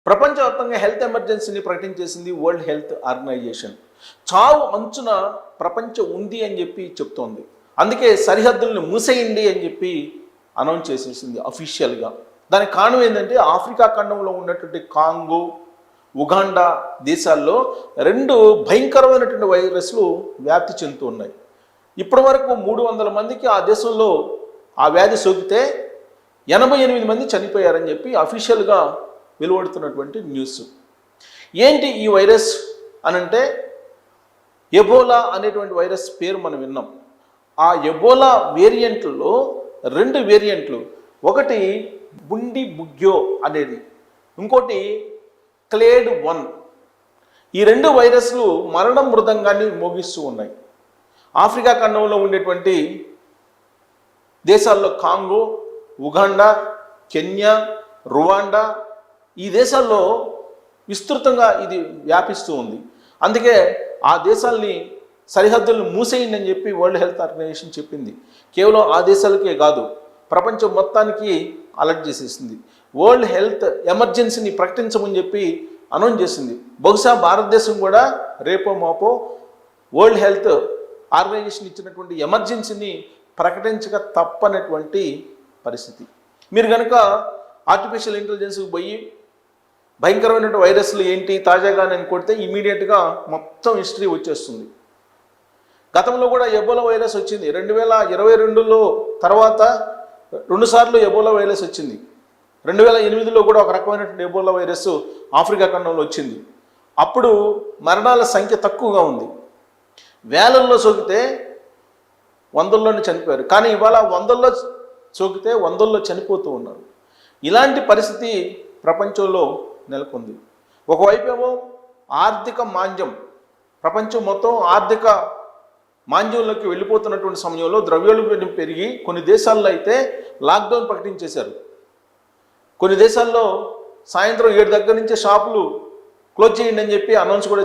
ప్రపంచవ్యాప్తంగా health ఎమర్జెన్సీని ప్రకటించేసింది world health organisation. చావు అంచున ప్రపంచం ఉంది అని చెప్పి చెప్తోంది. అందుకే సరిహద్దులను మూసేయండి అని చెప్పి అనౌన్స్ చేసేసింది అఫీషియల్గా. దానికి కారణం ఏంటంటే ఆఫ్రికా ఖండంలో ఉన్నటువంటి కాంగో, ఉగాండా దేశాల్లో రెండు భయంకరమైనటువంటి వైరస్లు వ్యాప్తి చెందుతూ ఉన్నాయి. ఇప్పటి వరకు 300 మందికి ఆ దేశంలో ఆ వ్యాధి సోకితే 88 మంది చనిపోయారని చెప్పి అఫీషియల్గా వెలువడుతున్నటువంటి న్యూస్. ఏంటి ఈ వైరస్ అనంటే ఎబోలా అనేటువంటి వైరస్ పేరు మనం విన్నాం. ఆ ఎబోలా వేరియంట్లలో 2 వేరియంట్లు, ఒకటి బుండి బుగ్యో అనేది, ఇంకోటి క్లేడ్ 1. ఈ 2 వైరస్లు మరణ మృదంగాన్ని మోగిస్తూ ఉన్నాయి. ఆఫ్రికా ఖండంలో ఉండేటువంటి దేశాల్లో కాంగో, ఉగాండా, కెన్యా, రువాండా ఈ దేశాల్లో విస్తృతంగా ఇది వ్యాపిస్తూ ఉంది. అందుకే ఆ దేశాలని సరిహద్దులను మూసేయండి అని చెప్పి వరల్డ్ హెల్త్ ఆర్గనైజేషన్ చెప్పింది. కేవలం ఆ దేశాలకే కాదు, ప్రపంచం మొత్తానికి అలర్ట్ చేసేసింది. వరల్డ్ హెల్త్ ఎమర్జెన్సీని ప్రకటించమని చెప్పి అనౌన్స్ చేసింది. బహుశా భారతదేశం కూడా రేపో మాపో వరల్డ్ హెల్త్ ఆర్గనైజేషన్ ఇచ్చినటువంటి ఎమర్జెన్సీని ప్రకటించక తప్పనటువంటి పరిస్థితి. మీరు కనుక ఆర్టిఫిషియల్ ఇంటెలిజెన్స్కి పోయి భయంకరమైన వైరస్లు ఏంటి తాజాగా నేను కొడితే ఇమీడియట్గా మొత్తం హిస్టరీ వచ్చేస్తుంది. గతంలో కూడా ఎబోలా వైరస్ వచ్చింది. 2022లో తర్వాత 2 సార్లు ఎబోలా వైరస్ వచ్చింది. 2008లో కూడా ఒక రకమైనటువంటి ఎబోలా వైరస్ ఆఫ్రికా ఖండంలో వచ్చింది. అప్పుడు మరణాల సంఖ్య తక్కువగా ఉంది. వేలల్లో సోకితే 100లోనే చనిపోయారు. కానీ ఇవాళ 100లో సోకితే 100లో చనిపోతూ ఉన్నారు. ఇలాంటి పరిస్థితి ప్రపంచంలో నెలకొంది. ఒకవైపేమో ఆర్థిక మాంద్యం, ప్రపంచం మొత్తం ఆర్థిక మాంద్యంలోకి వెళ్ళిపోతున్నటువంటి సమయంలో ద్రవ్యోల్బణం పెరిగి కొన్ని దేశాల్లో అయితే లాక్డౌన్ ప్రకటించేశారు. కొన్ని దేశాల్లో సాయంత్రం 7 దగ్గర నుంచే షాపులు క్లోజ్ చేయండి అని చెప్పి అనౌన్స్ కూడా